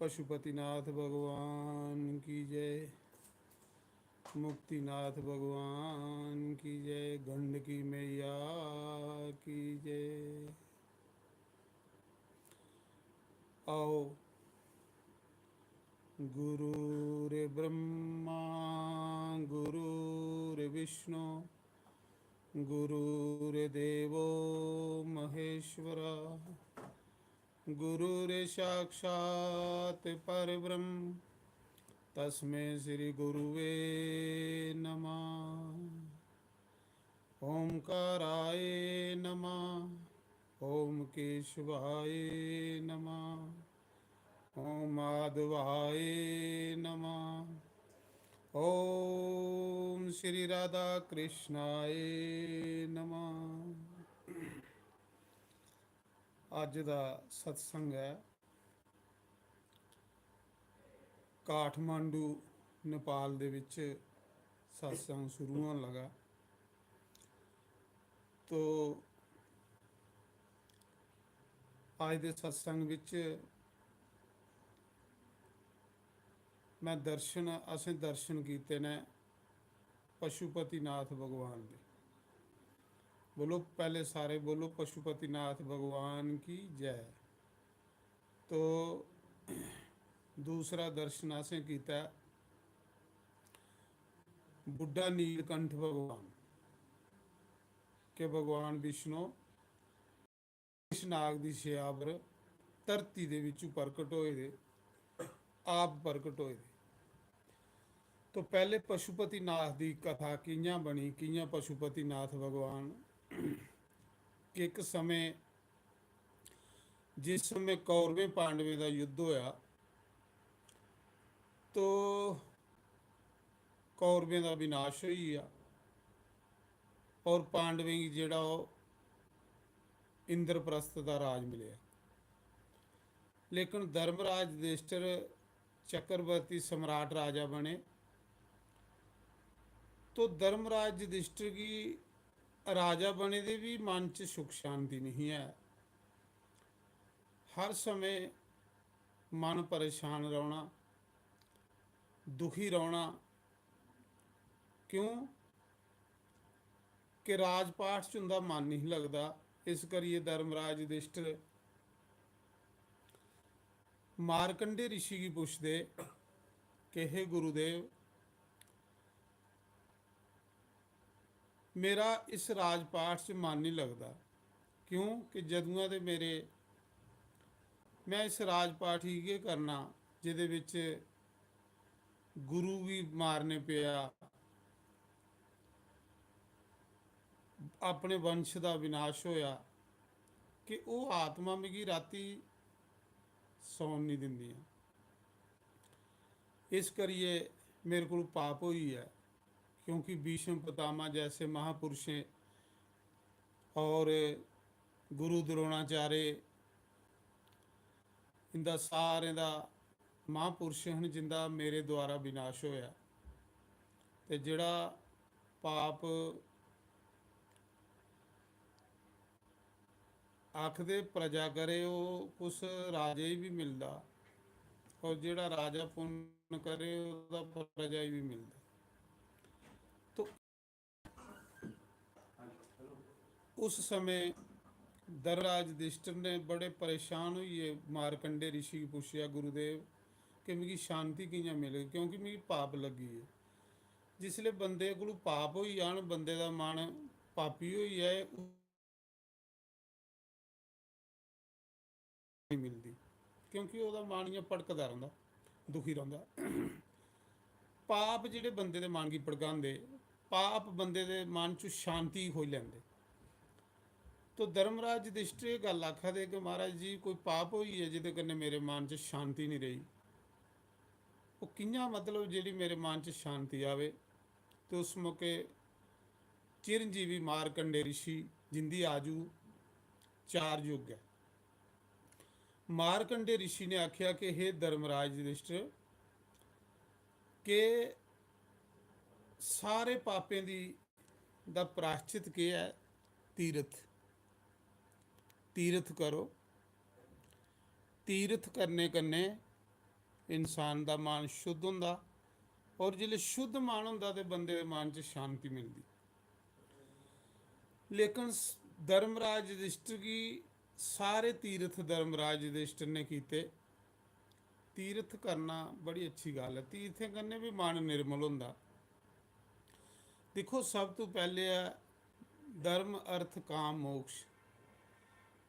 पशुपतिनाथ भगवान की जय। मुक्तिनाथ भगवान की जय। गंड की मैया की जय। आओ गुरुर्ब्रह्मा गुरुर्विष्णु गुरुर्देवो महेश्वरा गुरुर्साक्षात् परब्रह्म तस्मै श्री गुरुवे नमः। ओंकाराय नमः। ओम केशवाय नमः। ओम माधवाय नमः। ओम श्री राधा कृष्णाय नमः। ਅੱਜ ਦਾ ਸਤਸੰਗ ਹੈ ਕਾਠਮਾਂਡੂ ਨੇਪਾਲ ਦੇ ਵਿੱਚ ਸਤਸੰਗ ਸ਼ੁਰੂ ਹੋਣ ਲੱਗਾ। ਤੋ ਅੱਜ ਦੇ ਸਤਸੰਗ ਵਿੱਚ ਮੈਂ ਅਸੀਂ ਦਰਸ਼ਨ ਕੀਤੇ ਨੇ ਪਸ਼ੂਪਤੀਨਾਥ ਭਗਵਾਨ ਦੇ। बोलो पहले सारे बोलो पशुपतिनाथ भगवान की जय। तो दूसरा दर्शन असें किया बुढ़ा नीलकंठ भगवान के भगवान विष्णु नाग की छेआ पर धरती दे विचों प्रकट होए दे, आप प्रकट होए दे। तो पहले पशुपतिनाथ की कथा कियां बनी, कियां पशुपतिनाथ भगवान कि एक समय जिस समय कौरवें पांडवें का युद्ध होया तो कौरवें का विनाश हो गया और पांडवें की जेड़ा इंद्रप्रस्थ का राज मिले। लेकिन धर्मराज युधिष्ठिर चक्रवर्ती सम्राट राजा बने। तो धर्मराज युधिष्ठिर की राजा बने दे भी मन च सुख शांति नहीं है। हर समय मन परेशान रहना, दुखी रहना। क्यों कि राजपाठ च उनका मन नहीं लगता। इस करिए धर्मराज युधिष्ठिर मारकंडे ऋषि की पुछदे कि हे गुरुदेव, मेरा इस राजपाठ च मन नहीं लगता। क्यों कि जदुआं दे मेरे मैं इस राजपाठ ही के करना जिहदे विच गुरु भी मारने पिया, अपने वंश का विनाश होया कि वो आत्मा मिगी राती सौन नहीं दिंदियां। इस करिए मेरे को पाप हुई है। क्योंकि भीष्म पितामह जैसे महापुरुषें और गुरु द्रोणाचार्य इंदा सारे दा महापुरुष हैं जिंदा मेरे द्वारा विनाश होया। ते जिहड़ा पाप आखदे प्रजा करे वो कुछ राजे भी मिलता और जिहड़ा राजा पुण्य करे उसदा प्रजा भी मिलता। तो उस समय धर्मराज युधिष्ठिर ने बड़े परेशान हुए मारकंडे ऋषि की पूछा गुरुदेव कि मिगी शांति कियां मिले, क्योंकि मिगी पाप लगी है। जिसले बंदे को पाप हो जान, बंदे का मन पापी हो जाए, नहीं मिलती। क्योंकि वह मन इं भड़कता रहा, दुखी रहा। पाप जिहड़े बंदे के मन की भड़काते, पाप बंदे के मन च शांति हो लेंदे। तो धर्मराज युधिष्ठिर ये गल आखा दे कि महाराज जी कोई पाप हुई है जिहदे कन्नै मेरे मन च शांति नहीं रही। वो कियां मतलब जिहड़ी मेरे मन च शांति आवे। तो उस मौके चिरंजीवी मारकंडे ऋषि जिंदी आजू 4 युग है। मारकंडे ऋषि ने आख्या कि हे धर्मराज युधिष्ठिर के सारे पापें दा प्रायश्चित के है तीरथ। तीरथ करो, तीरथ करने कन्ने इंसान का मन शुद्ध होंदा, और जिसले शुद्ध मन होंदा तो बंदे के मन च शांति मिलती। लेकिन धर्मराज युधिष्ठिर की सारे तीर्थ धर्मराज युधिष्ठिर ने कीते। तीर्थ करना बड़ी अच्छी गल है, तीर्थ करने भी मन निर्मल होंदा। देखो सब तो पहले है धर्म अर्थ काम मोक्ष।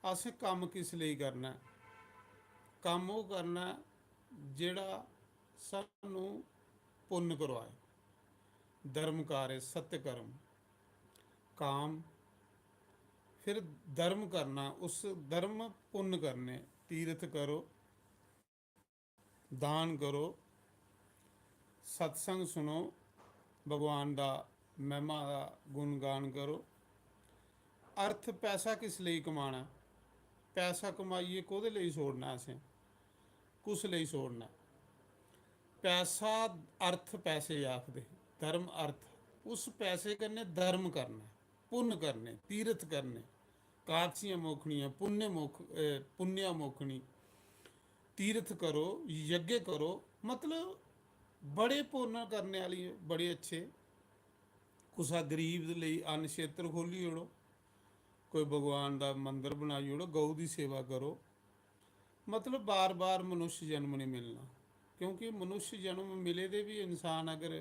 असें काम किस लिए करना है? काम वो करना जिहड़ा सानू पुण्य करवाए। धर्म कार्य सत्य कर्म काम, फिर धर्म करना, उस धर्म पुण्य करने, तीर्थ करो, दान करो, सत्संग सुनो, भगवान का महिमा का गुणगान करो। अर्थ पैसा किस लिए कमाना? पैसा कमाइए कोदे लिए छोड़ना? असें कुछ लिए छोड़ना? पैसा अर्थ पैसे आखदे, धर्म अर्थ। उस पैसे कन्नै धर्म करना, पुण्य करने, तीर्थ करने, कादसियां मोखनियां, पुण्या मोखनी, तीर्थ करो, यज्ञ करो। मतलब बड़े पुण्य करने वाली बड़े अच्छे। कुसा गरीब लिए अन्न क्षेत्र खोली ओड़ो, कोई भगवान का मंदिर बनाई ओड़ो, गऊ की सेवा करो। मतलब बार बार मनुष्य जन्म नहीं मिलना, क्योंकि मनुष्य जन्म मिले दे भी इंसान अगर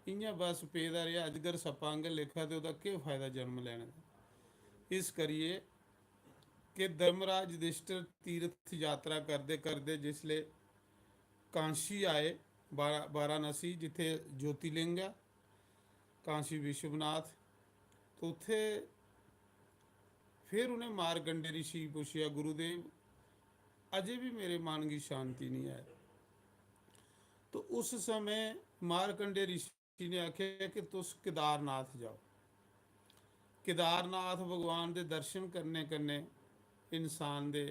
इयां बस पेदा रहा अजगर सप्पा आंगर लेखा तो वह क्या फायदा जन्म लेने का। इस करिए कि धर्मराज युधिष्ठिर तीर्थ यात्रा करते करते जिसले कांशी आए, वाराणसी जिथे ज्योतिर्लिंग है, कांशी विश्वनाथ, तो उत्थे फिर उन्हें मारकंडे ऋषि पूछा, गुरुदेव अजे भी मेरे मन की शांति नहीं है। तो उस समय मारकंडे ऋषि ने आख्या कि तुस केदारनाथ जाओ। केदारनाथ भगवान के दर्शन करने कन्ने इंसान दे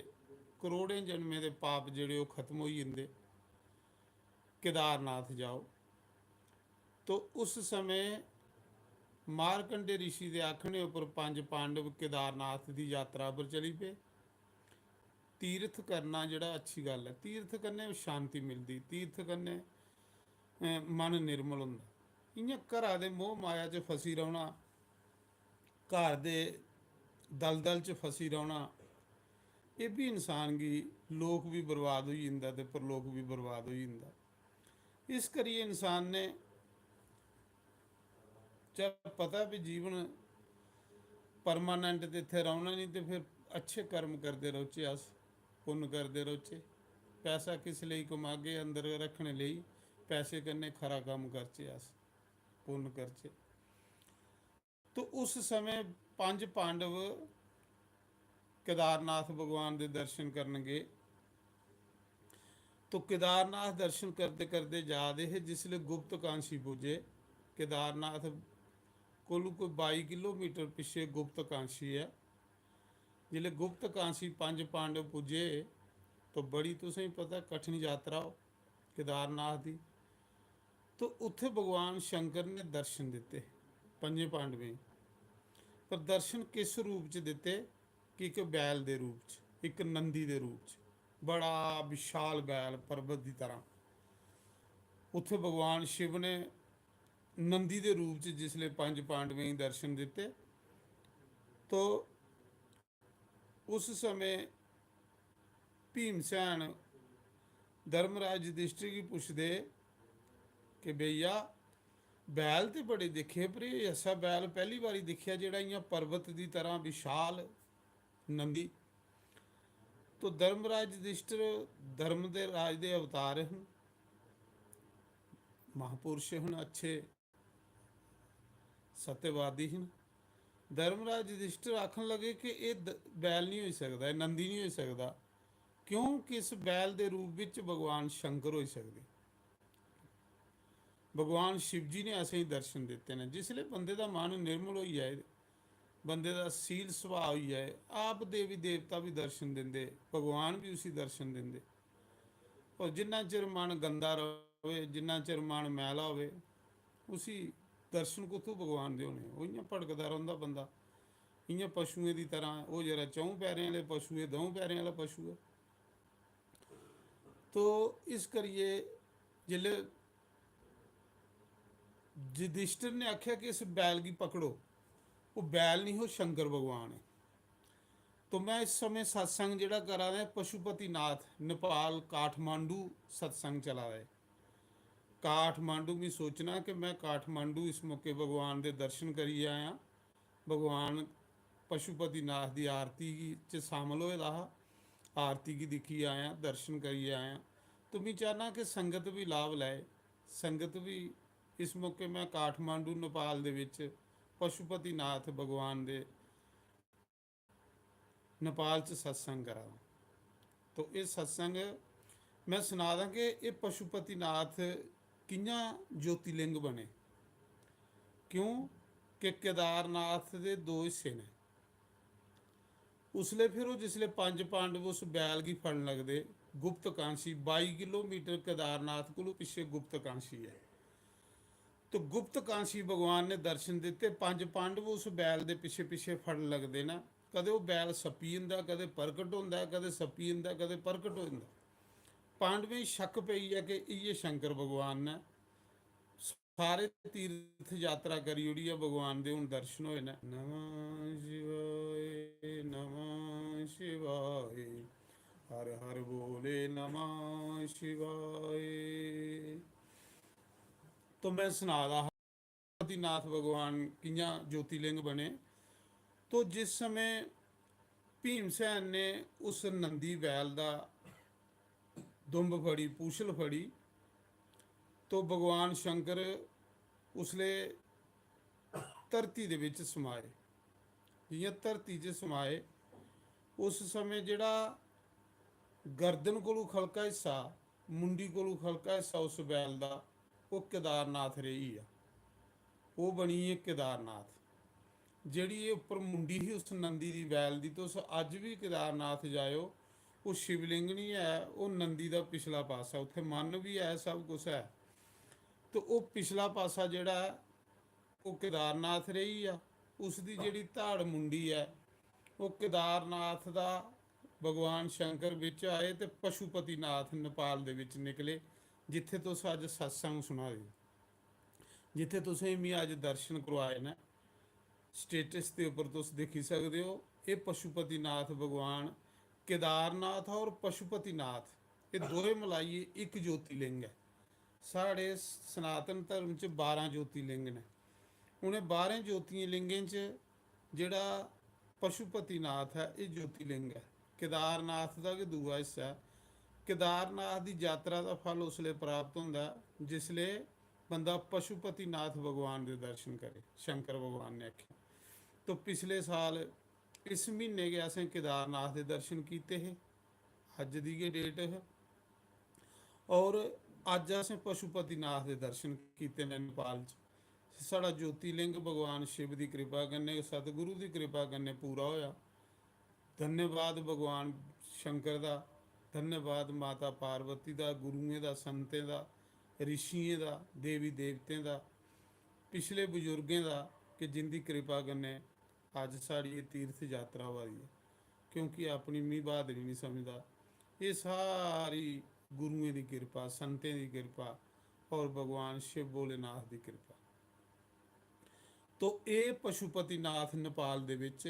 करोड़ें जन्में दे पाप जिहड़े वो खत्म हो जाते। केदारनाथ जाओ। तो उस समय मारकंडे ऋषि के आखने उपर 5 पांडव केदारनाथ की यात्रा पर चली पे। तीर्थ करना जिहड़ा अच्छी गल है, तीर्थ करने शांति मिलती, तीर्थ करने मन निर्मल होंदा। इयां घरा दे मोह माया च फसी रहना, घर दे दलदल च फसी रहना, ये भी इंसान की लोक भी बर्बाद हो जाता ते परलोक भी बर्बाद हो जाता। इस करिए इंसान ने जब पता भी जीवन परमानेंट तो इत्थे रौना नहीं, तो फिर अच्छे कर्म करते रहोचे, अस पुण्य करते रहोचे। पैसा किस लिए कमागे? अंदर रखने लिए। पैसे कन्ने खरा काम करचे, अस पुण्य करचे। तो उस समय 5 पांडव केदारनाथ भगवान के दर्शन करन गए। तो केदारनाथ दर्शन करते करते जा रहे है, जिसले गुप्त कांशी पूजे। केदारनाथ कोलू कोई 22 किलोमीटर पिछे गुप्त कांशी है। जिसले गुप्त कांशी 5 पांडव पूजे, तो बड़ी तुसें पता कठिन यात्रा हो केदारनाथ की। तो उत्थे भगवान शंकर ने दर्शन दिते 5 पांडवें। पर दर्शन किस रूप च दिते? कि एक बैल के रूप च, एक नंदी के रूप च, बड़ा विशाल बैल पर्वत की तरह। उत्थे भगवान शिव ने नंदी के रूप च जिसले 5 पांडवें दर्शन दिते। तो उस समय भीमसैन धर्मराज युधिष्ठिर की पूछते कि भैया बैल तो बड़े दिखे, पर ऐसा बैल पहली बारी दिखा जिहड़ा इयां पर्वत की तरह विशाल नंदी। तो धर्मराज युधिष्ठिर धर्म के राज के अवतार हैं, महापुरुष हैं, अच्छे सत्यवादी हैं। धर्मराज युधिष्ठिर आखन लगे कि ये बैल नहीं हो सकता, यह नंदी नहीं हो सकता, क्योंकि इस बैल के रूप में भगवान शंकर हो सकते। भगवान शिव जी ने ऐसे ही दर्शन दिते हैं। जिसले बंदे का मन निर्मल हो जाए, बंदे का सील सुभाव हो जाए, आप देवी देवता भी दर्शन देंगे, भगवान भी उसी दर्शन देंगे। और जिन्ना चिर मन गंदा रहे, जिन्ना चिर मन मैला हो, उसी दर्शन कुत्थों भगवान दे होने? वो इयां भड़कदा रहिंदा बंदा, इयां पशुएं की तरह। वो जरा 4 पैरें वाले पशु है, 2 पैरें वाला पशु है। तो इस करिए जिले युधिष्ठिर ने आख्या कि इस बैल की पकड़ो, वो बैल नहीं, वो शंकर भगवान है। तो मैं इस समय सत्संग ਜਿਹੜਾ करा रहा पशुपति नाथ नेपाल काठमांडू सत्संग चला रहा है। काठमांडू भी सोचना कि मैं काठमांडू इस मौके भगवान के दर्शन करी आया, भगवान पशुपति नाथ की आरती च शामिल होए रहा, आरती की दिखी आया, दर्शन करी आया। तो मैं चाहना कि संगत भी लाभ लाए, संगत भी इस मौके मैं काठमांडू नेपाल दे विच पशुपति नाथ भगवान दे नेपाल च सत्संग करा। तो ये सत्संग मैं सुना दा कि ये पशुपति नाथ कियां ज्योतिलिंग बने। क्यों कि केदारनाथ के दो हिस्से ने। उसले फिर वो जिसले पंज पांडव उस बैल की फड़न लगते, गुप्त कांशी 22 किलोमीटर केदारनाथ को पिछे गुप्त कांशी है। तो गुप्त कांशी भगवान ने दर्शन दिते, पंज पांडव उस बैल के पिछे पिछे फड़न लगते ना। कदे वो बैल सप्पी जाता, कदे प्रगट होंदा, कदे सप्पी जाता, कदे प्रगट हो जाता। पांडवें शक पई है कि ये शंकर भगवान ने। सारे तीर्थ यात्रा करी उड़ी है, भगवान दे हुण दर्शन होए ने। नमः शिवाय नमः शिवाय, हर हर बोले नमः शिवाय। तो मैं सुना रहा पशुपतिनाथ भगवान कियां ज्योतिलिंग बने। तो जिस समय भीमसैन ने उस नंदी बैल का दुंब फड़ी, पूछल फड़ी, तो भगवान शंकर उसले धरती दे विच समाए। जियां धरती च समाए, उस समय जिहड़ा गर्दन कोलों खलका हिस्सा, मुंडी कोलों खलका हिस्सा उस बैल का, वो केदारनाथ रही है, वो बनी है केदारनाथ। जिहड़ी ये उपर मुंडी ही उस नंदी की बैल की, तो उस अज भी केदारनाथ जाओ, वो शिवलिंग नहीं है, वो नंदी का पिछला पासा, उत्थे मन भी है, सब कुछ है। तो वो पिछला पासा जिहड़ा है वो केदारनाथ रही आ। उसकी जिहड़ी धाड़ मुंडी है वो केदारनाथ का भगवान शंकर विच आए तो पशुपतिनाथ नेपाल दे विच निकले, जिथे तुस अज सत्संग सुना रहे हो, जिथे तुसें मी अज दर्शन करवाए ने। स्टेटस के उपर तुस देखी सकते हो, ये पशुपतिनाथ भगवान केदारनाथ और पशुपतिनाथ ये दोवें मिलाइए एक ज्योतिलिंग है। साढ़े सनातन धर्म च 12 ज्योतिलिंग ने। उन्हें 12 ज्योतिलिंगें च जिहड़ा पशुपतिनाथ है ये ज्योतिलिंग है। केदारनाथ का कि दूआ हिस्सा है। केदारनाथ की यात्रा का फल उसले प्राप्त होंदा जिसले बंदा पशुपतिनाथ भगवान के दर्शन करे, शंकर भगवान ने आख्या। तो पिछले साल इस महीने के असें केदारनाथ के दर्शन किए हैं, अज की ये डेट है। और अज असें पशुपतिनाथ के दर्शन किए ने नेपाल च। साड़ा ज्योतिलिंग भगवान शिव की कृपा कन्नै, सतगुरु की कृपा कन्नै पूरा होया। धन्यवाद भगवान शंकर का, धन्यवाद माता पार्वती का, गुरुओं का, संतें का, ऋषियों का, देवी देवतें का, पिछले बजुर्गों का, कि जिनकी कृपा कन्नै अज साड़ी ये तीर्थ यात्रा वाली है। क्योंकि अपनी मी बहादरी नहीं समझदा, ये सारी गुरुओं की कृपा, संतें की कृपा और भगवान शिव भोलेनाथ की कृपा। तो ये पशुपतिनाथ नेपाल दे विच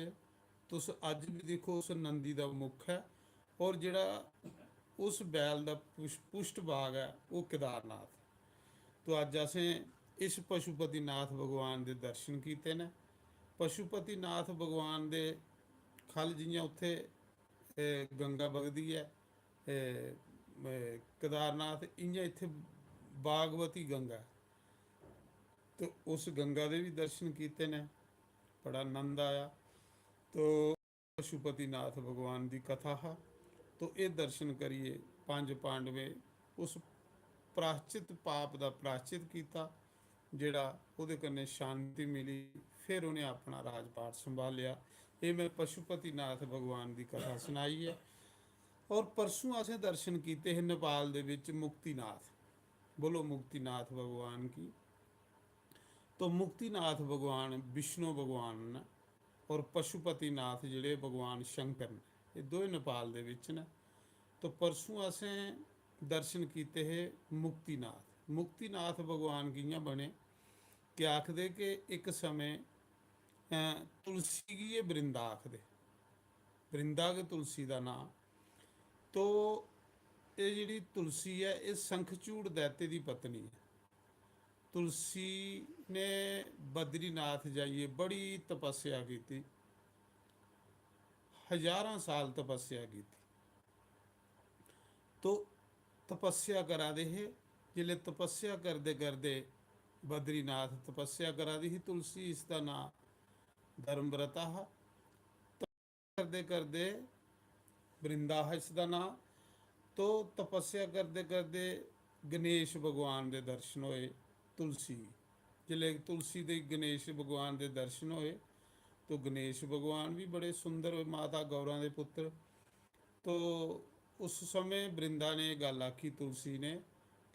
तुस अज भी देखो, उस नंदी का मुख है और जिहड़ा उस बैल का पुष्ट भाग है वो केदारनाथ। तो अज असें इस पशुपतिनाथ भगवान के दर्शन किए ने। पशुपतिनाथ भगवान के खल जियां उत्थे गंगा बगदी है केदारनाथ, इयां इत्थे बागवती गंगा है। तो उस गंगा के भी दर्शन किए ने, बड़ा आनंद आया। तो पशुपतिनाथ भगवान की कथा है, तो ये दर्शन करिए। पंज पांडवे उस प्राश्चित पाप का प्राश्चित किया, जिहड़ा उहदे कन्नै शांति मिली, फिर उन्हें अपना राजपाट संभालिया। ये मैं पशुपतिनाथ भगवान की कथा सुनाई है। और परसों असें दर्शन किए हैं नेपाल दे विच मुक्तिनाथ। बोलो मुक्तिनाथ भगवान की। तो मुक्तिनाथ भगवान विष्णु भगवान ने और पशुपतिनाथ जिहड़े भगवान शंकर ने, ये दो नेपाल दे विच ने। तो परसों असें दर्शन कीते है मुक्तिनाथ भगवान कियां बने कि आखदे कि एक समय तुलसी गी ये बरिंदा आखदे, बरिंदा के तुलसी का नाम। तो ये जिहड़ी तुलसी है ये संखचूड़ दैते की पत्नी है। तुलसी ने बद्रीनाथ जाइए बड़ी तपस्या की, हज़ारां साल तपस्या की। तो तपस्या करा दे है, जिले तपस्या करते करते बद्रीनाथ तपस्या करा दी ही तुलसी, इसका नाम धर्मव्रता हा। करते करते वृंदा है इसका नाम। तो तपस्या करते करते गणेश भगवान के दर्शन होए तुलसी, जिले तुलसी दे गणेश भगवान के दर्शन होए तो गणेश भगवान भी बड़े सुंदर माता गौरा के पुत्र। तो उस समय वृंदा ने गल आखी तुलसी ने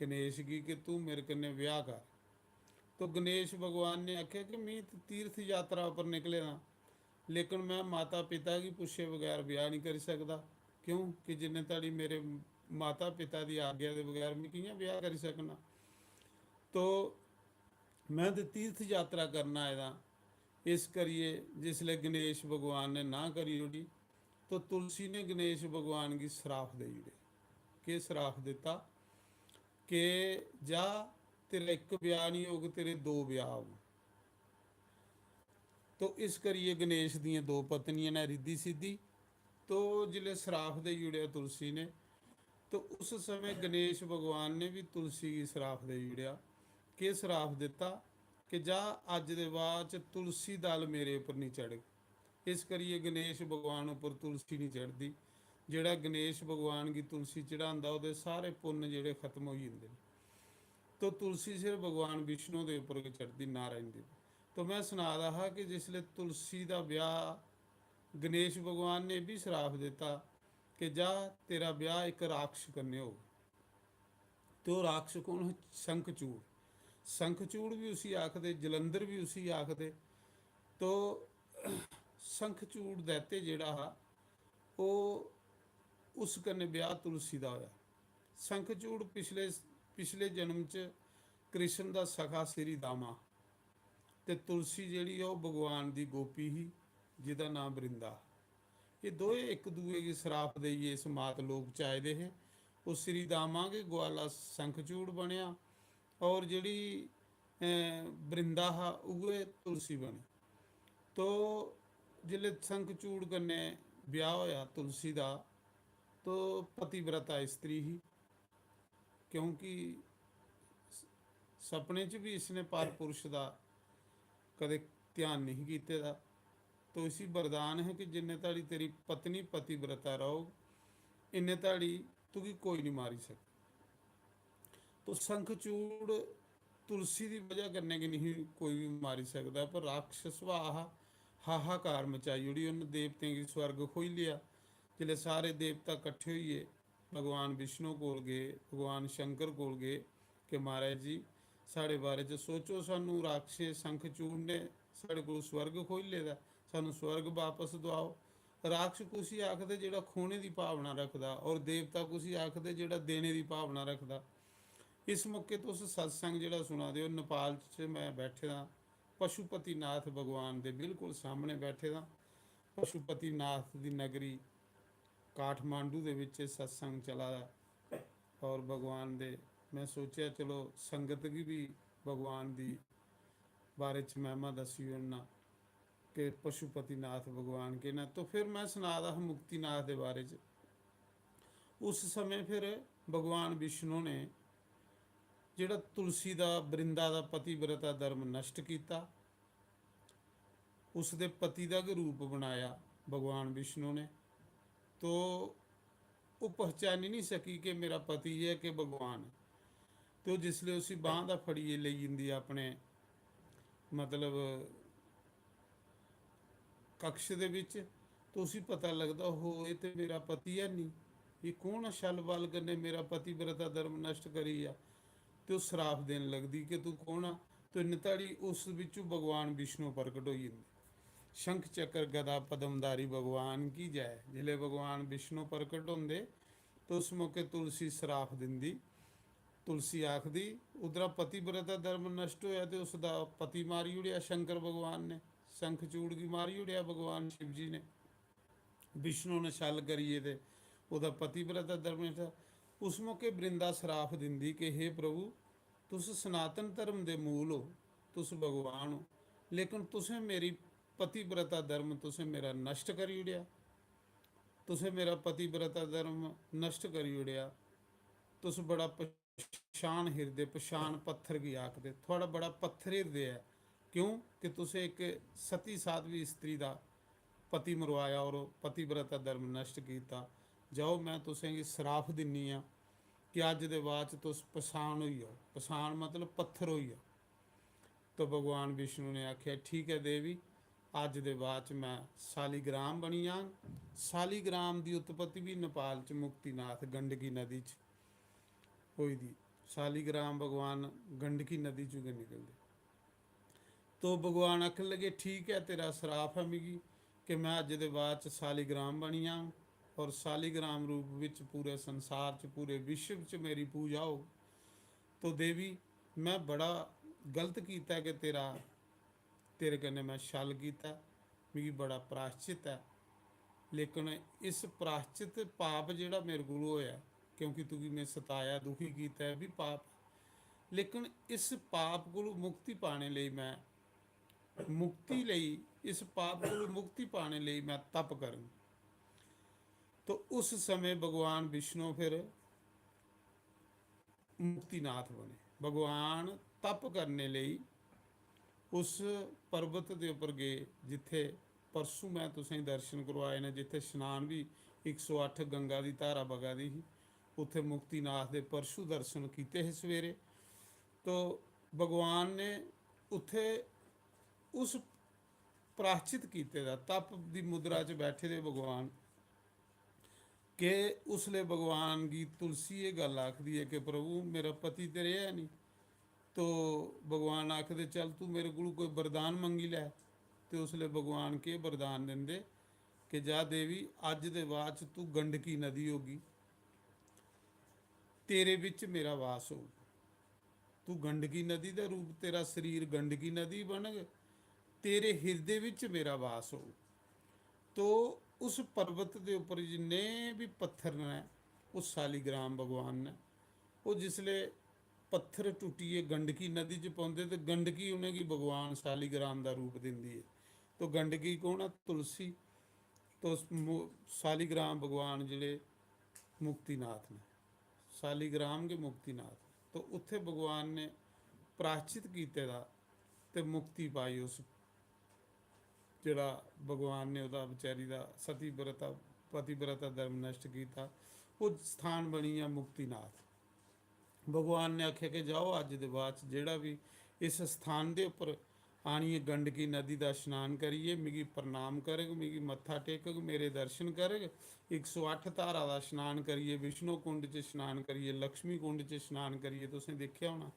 गणेश की कि तू मेरे कन्ने ब्याह कर। तो गणेश भगवान ने आख्या कि मैं तीर्थ यात्रा पर निकले हाँ, लेकिन मैं माता पिता की पुछे बगैर ब्याह नहीं कर सकता। क्यों कि जिन्ने तड़ी मेरे माता पिता की आग्ञा के बगैर मैं कियां ब्याह कर सकना। तो मैं तो तीर्थ यात्रा करना आया, इस करिए जिसले गणेश भगवान ने ना करी उड़ी तो तुलसी ने गणेश भगवान की श्राप दे जुड़े। के श्राप दिता कि जा तेरा एक ब्याह नहीं होगा, तेरे दो ब्याह हो। तो इस करिए गणेश दियाँ दो पत्नियां ने रिद्धि सिद्धि। तो जिले श्राप दे जुड़िया तुलसी ने, तो उस समय गणेश भगवान ने भी तुलसी की श्राप दे जुड़िया। के श्राप दिता कि जा अज दे बाद तुलसी दल मेरे उपर नहीं चढ़। इस करिए गणेश भगवान उपर तुलसी नहीं चढ़ती। जिहड़ा गणेश भगवान की तुलसी चढ़ांदा उहदे सारे पुण्य जिहड़े खत्म हो जाते। तो तुलसी सिर्फ भगवान विष्णु के उपर चढ़ती, नारायण देव। तो मैं सुना रहा कि जिसले तुलसी का ब्याह गणेश भगवान ने भी श्राप दिता कि जा तेरा ब्याह एक राक्षस कन्ने हो। तो राक्षस कौन है? शंखचूड़। शंखचूड़ भी उसी आखदे, जलंधर भी उसी आखदे। तो शंखचूड़ दैते जिहड़ा हा वो उस कन्ने ब्याह तुलसी का होया। शंखचूड़ पिछले जन्म च कृष्ण का सखा श्री दामा, ते तुलसी जिहड़ी है भगवान की गोपी ही जिहदा नाम वृंदा। ये दोए एक दूए की श्राप देइए इस मात लोक च आए दे है। उस श्री दामा के ग्वाला शंखचूड़ बनया और जिहड़ी वृंदा हा उहे तुलसी बनी। तो जिले शंखचूड़ कन्ने ब्याह होया तुलसी का तो पतिव्रता स्त्री ही, क्योंकि सपने च भी इसने पर पुरुष का कदे ध्यान नहीं कीते दा। तो इसी वरदान है कि जिन्ने ताड़ी तेरी पत्नी पतिव्रता रहो इन्ने ताड़ी तुकी कोई नहीं मारी सकता। तो शंखचूड़ तुलसी की वजह करने की नहीं कोई भी मारी सकता, पर राक्षस वाह हाहाकार मचाई उड़ी। उन्हें देवतें की स्वर्ग खोई लिया। जिले सारे देवता कट्ठे होइए भगवान विष्णु कोल गए, भगवान शंकर कोल गए कि महाराज जी साढ़े बारे च सोचो, सानू राक्षस शंखचूड़ ने साढ़े को स्वर्ग खोई लेदा, सानू स्वर्ग वापस दवाओ। राक्षस कुछ ही आखदे जिहड़ा खोने की भावना रखदा, और देवता कुछ ही आखदे जिहड़ा देने की भावना रखदा। इस मौके तो उस सत्संग जिहड़ा सुना दे नेपाल च मैं बैठे दा, पशुपति नाथ भगवान के बिल्कुल सामने बैठे दा। पशुपति नाथ की नगरी काठमांडू दे विच सत्संग चला दा और भगवान दे मैं सोचा चलो संगत की भी भगवान की बारे च महिमा दसी उन्ना कि पशुपति नाथ भगवान के ना। तो फिर मैं सुना दा मुक्तिनाथ के बारे च। उस समय फिर भगवान विष्णु ने जिहड़ा तुलसी का वृंदा का पतिव्रता धर्म नष्ट किया, उसके पति का रूप बनाया भगवान विष्णु ने। तो वो पहचान ही नहीं सकी कि मेरा पति है कि भगवान है। तो जिसले उसी बांह का फड़िए ले जाती अपने मतलब कक्ष दे विच, तो उसी पता लगता हो ये तो मेरा पति है नहीं, ये कौन है छल बल करने मेरा पतिव्रता धर्म नष्ट करी आ। तो श्राप देन लगती कि तू कौन आ। तो निताड़ी उस विचों भगवान विष्णु प्रकट हो जाते। शंख चक्र गदा पदमधारी भगवान की जय। जिले भगवान विष्णु प्रकट होंदे तो उस मौके तुलसी सराफ दिंदी। तुलसी आखदी उधरा पतिव्रता धर्म नष्ट होया तो उसका पति मारी उड़िया शंकर भगवान ने, शंख चूड़गी मारी उड़िया भगवान शिव जी ने। विष्णु ने छल करिए ते ਉਹਦਾ पतिव्रता धर्म था। उस मौके बृंदा सराफ दिंदी कि हे प्रभु तुस सनातन धर्म दे मूल हो, तुस भगवान हो, लेकिन तुसें मेरी पतिव्रता धर्म तुसें मेरा नष्ट करी उड़िया, तुसें मेरा पतिव्रता धर्म नष्ट करी उड़िया। तुस बड़ा पछाण हिरदे, पछाण पत्थर की आखदे, थोड़ा बड़ा पत्थर हिरदे है। क्यों कि तुसें एक सती साध्वी स्त्री का पति मरवाया और पतिव्रता धर्म नष्ट किया। जाओ मैं तुसें सराफ दिन्नी आ कि अज दे बाद तुस पछाण होई जाओ। पछाण मतलब पत्थर होई जाओ। तो भगवान विष्णु ने आख्या ठीक है देवी, अज दे बाद मैं सालीग्राम बनी जांग। सालीग्राम की उत्पत्ति भी नेपाल च मुक्तिनाथ गंडकी नदी च होई दी। सालीग्राम भगवान गंडकी नदी चों निकलदे। तो भगवान आखन लगे ठीक है तेरा सराफ है मिगी कि मैं अज दे बाद च सालीग्राम बनी जांग और सालीग्राम रूप विच पूरे संसार च पूरे विश्व च मेरी पूजा हो। तो देवी मैं बड़ा गलत किया कि तेरे कन्नै मैं छल किया, मिगी बड़ा प्राश्चित है। लेकिन इस प्राश्चित पाप जिहड़ा मेरे कोल होया क्योंकि तुगी मैं सताया दुखी किया भी पाप, लेकिन इस पाप को मुक्ति पाने लई मैं मुक्ति लई इस पाप को मुक्ति पाने लई मैं तप करूँ। तो उस समय भगवान विष्णु फिर मुक्तिनाथ बने। भगवान तप करने लई उस पर्वत के उपर गए जिथे परसों मैं तुसें दर्शन करवाए ने, जिथे स्नान भी 108 गंगा की धारा बगा दी ही, उत्थे मुक्तिनाथ के परसों दर्शन किए हैं सवेरे। तो भगवान ने उत्थे उस प्राश्चित किते दा तप की मुद्रा च बैठे दे भगवान कि उसले भगवान की तुलसी ये गल आखदी है कि प्रभु मेरा पति तेरे है नहीं। तो भगवान आखदे चल तू मेरे को कोई वरदान मंगी लै। तो उसले भगवान के वरदान देंदे कि जा देवी अज दे बाद तू गंडकी नदी होगी, तेरे विच मेरा वास हो। तू गंडकी नदी का रूप, तेरा शरीर गंडकी नदी बन गए, तेरे हिरदे विच मेरा वास हो। तो उस पर्वत के उपर जिन्ने भी पत्थर ने उस सालीग्राम भगवान ने वो जिसले पत्थर टुटिए गंडकी नदी च पाते तो गंडकी उन्हें भगवान सालीग्राम का रूप दिंदी है। तो गंडकी कौन है? तुलसी। तो सालीग्राम भगवान जिहड़े मुक्तिनाथ ने, सालीग्राम के मुक्तिनाथ। तो उत्थे भगवान ने प्राश्चित किते दा ते मुक्ति पाई। उस जिहड़ा भगवान ने उहदा बेचारी दा सतीव्रता पतिव्रता धर्म नष्ट किया, वो स्थान बनी है मुक्तिनाथ। भगवान ने आख्या कि जाओ अज दे बाद जिहड़ा भी इस स्थान के उपर आनिए गंडकी नदी का स्नान करिए, मिगी प्रणाम करग, मिगी मत्था टेकग, मेरे दर्शन करग, 108 धारा का स्नान करिए, विष्णु कुंड च स्नान करिए, लक्ष्मी कुंड च स्नान करिए। तुसें देखिया होना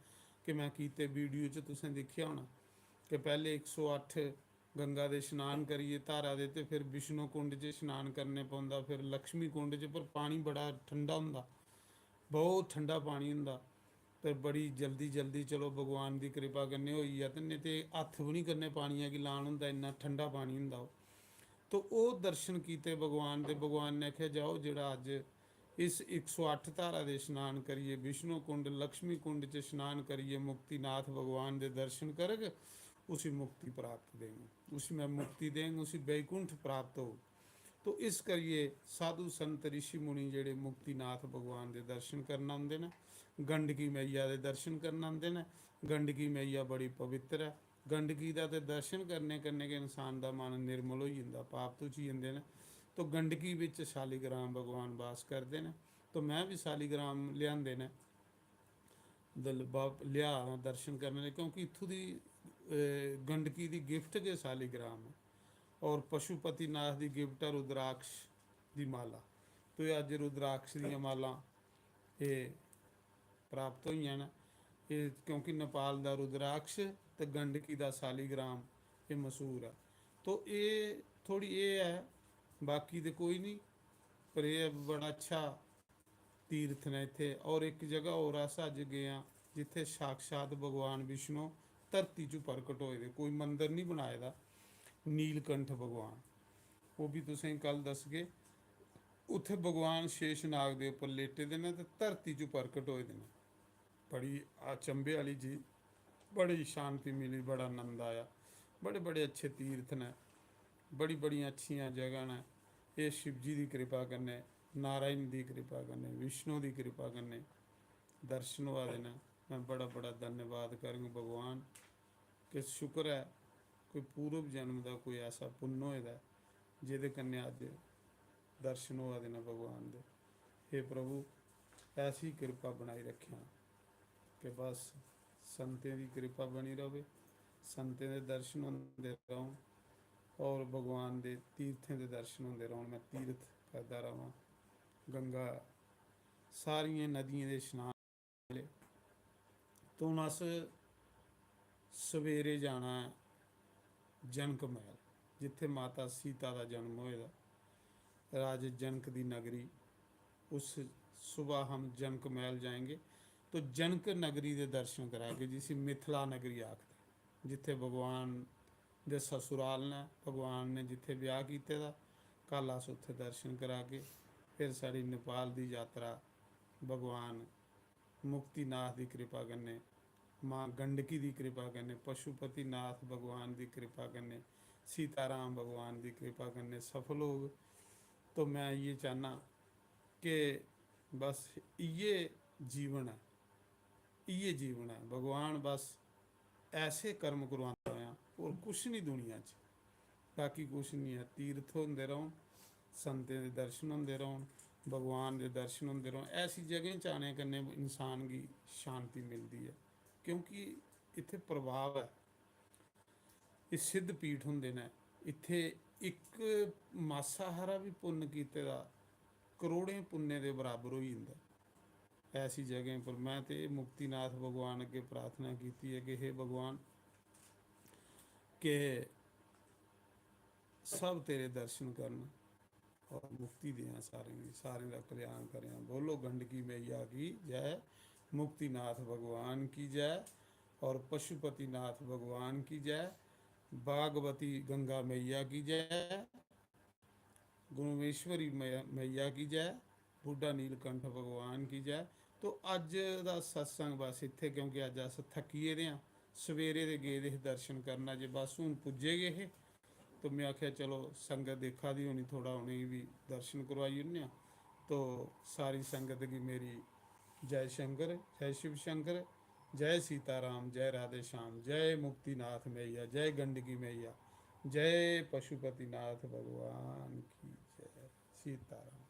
कि मैं कीते वीडियो च तुसें देखिया होना कि पहले 108 गंगा दे स्नान करिए धारा दे, ते फिर विष्णु कुंड च स्नान करने पौंदा, फिर लक्ष्मी कुंड च। पर पानी बड़ा ठंडा हुंदा, बहुत ठंडा पानी हुंदा। पर बड़ी जल्दी जल्दी चलो भगवान की कृपा कन्नै होई है, तो नहीं तो हत्थ भी नहीं करने पानिया की लान हुंदा, इन्ना ठंडा पानी हुंदा वो। तो वो दर्शन किए भगवान के। भगवान ने आख्या जाओ जिहड़ा अज इस 108 धारा दे स्नान करिए, विष्णु कुंड लक्ष्मी कुंड च स्नान करिए, मुक्तिनाथ भगवान के दर्शन करग, उसी मुक्ति प्राप्त देंगे, उसी मैं मुक्ति देंगे, उसी बैकुंठ प्राप्त हो। तो इस करिए साधु संत ऋषि मुनि जेडे मुक्तिनाथ भगवान के दर्शन करना आते हैं, गंडकी मैया के दर्शन करना आते हैं। गंडकी मैया बड़ी पवित्र है। गंडकी का तो दर्शन करने कन्नै कि इंसान का मन निर्मल हो जाता, पाप तो ही जाते हैं। तो गंडकी विच शालीग्राम भगवान वास करते हैं। तो मैं भी शालीग्राम लियाते ने लिया दर्शन करने, क्योंकि इत्थों की गंडकी की गिफ्ट के शालीग्राम है और पशुपतिनाथ की गिफ्ट है रुद्राक्ष की माला। तो ये अज रुद्राक्ष दी माला ये प्राप्त हुई हैं ये, क्योंकि नेपाल का रुद्राक्ष तो गंडकी का शालीग्राम ये मशहूर है। तो ये थोड़ी ये है, बाकी तो कोई नहीं, पर यह बड़ा अच्छा ਤੀਰਥ ਨੇ ਇੱਥੇ। ਔਰ ਇੱਕ ਜਗ੍ਹਾ ਹੋਰ ਅਸ ਅੱਜ ਗਏ ਹਾਂ ਜਿੱਥੇ ਸਾਕਸ਼ਾਤ ਭਗਵਾਨ ਵਿਸ਼ਨੂੰ ਧਰਤੀ 'ਚ ਪ੍ਰਗਟ ਹੋਏ ਦੇ, ਕੋਈ ਮੰਦਰ ਨਹੀਂ ਬਣਾਏ ਦਾ। ਨੀਲਕੰਠ ਭਗਵਾਨ, ਉਹ ਵੀ ਤੁਸੀਂ ਕੱਲ ਦੱਸ ਗਏ। ਉੱਥੇ ਭਗਵਾਨ ਸ਼ੇਸ਼ਨਾਗ ਦੇ ਉੱਪਰ ਲੇਟੇ ਦੇ ਨੇ ਤੇ ਧਰਤੀ 'ਚ ਪ੍ਰਗਟ ਹੋਏ ਦੇ ਨੇ। ਬੜੀ ਅਚੰਭੇ ਵਾਲੀ ਜੀ, ਬੜੀ ਸ਼ਾਂਤੀ ਮਿਲੀ, ਬੜਾ ਆਨੰਦ ਆਇਆ। बड़े बड़े अच्छे तीर्थ ने, बड़ी बड़िया अच्छिया जगह ने। ये शिव जी की कृपा करने, नारायण की कृपा करने, विष्णु की कृपा करने दर्शन हुआ देना। मैं बड़ा बड़ा धन्यवाद करूँगा भगवान कि शुक्र है कोई पूर्व जन्म का कोई ऐसा पुण्य होएदा जिहदे कन्नै अज दर्शन हुआ देना भगवान दे। हे प्रभु ऐसी कृपा बनाई रखिया कि बस संतें की कृपा बनी रहे, संतें के दर्शन होंदे रहन और भगवान के तीर्थों के दर्शन होंदे रहन। मैं तीर्थ करता रहा, गंगा सारिया नदियों के स्नान ले। तो हूँ अस सवेरे जाना है जनक महल, जिथे माता सीता का जन्म होएगा, राजे जनक की नगरी। उस सुबह हम जनक महल जाएंगे तो जनक नगरी के दर्शन कराएंगे, जिसे मिथिला नगरी आखते, जिथे भगवान दे ससुराल ने, भगवान ने जिथे ब्याह किए दा। कल अस उत्थे दर्शन करा के फिर साड़ी नेपाल की यात्रा भगवान मुक्तिनाथ की कृपा करने, माँ गंडकी की कृपा करने, पशुपति नाथ भगवान की कृपा करने, सीताराम भगवान की कृपा करने सफल हो। तो मैं ये चाहना कि बस ये जीवन है, ये जीवन है। भगवान बस ऐसे कर्म करवाता है और कुछ नहीं दुनिया च, बाकी कुछ नहीं है। तीर्थ होंदे रहो, संतें दे दर्शन होंदे रहो, भगवान के दर्शन होंदे रहो। ऐसी जगह च आने कन्नै इंसान की शांति मिलती है, क्योंकि इत्थे प्रभाव है। ये सिद्ध पीठ होंदे ने इत्थे, एक मासाहारा भी पुण्य कीते दा करोड़ें पुण्य के बराबर हो जाता। ऐसी जगह पर मैं तो मुक्तिनाथ भगवान अगे प्रार्थना की है कि हे भगवान के सब तेरे दर्शन करन और मुक्ति दें सारे सारे का कल्याण करें। बोलो गंडकी मैया की जय, मुक्तिनाथ भगवान की जय, और पशुपतिनाथ भगवान की जय, बागवती गंगा मैया की जय, गुणवेश्वरी मैया की जय, बुढ़ा नीलकंठ भगवान की जय। तो अज का सत्संग बस इत्थे, क्योंकि अज अस थकीए दे हाँ, सवेरे दे गए दे दर्शन करना, जे बस हूँ पुजे गए। तो मैं आख्या चलो संगत देखा दी होनी, थोड़ा उन्हें भी दर्शन करवाई ओने। तो सारी संगत की मेरी जय शंकर, जय शिव शंकर, जय सीताराम, जय राधे श्याम, जय मुक्तिनाथ मैया, जय गंडकी मैया, जय पशुपतिनाथ भगवान की जय। सीताराम।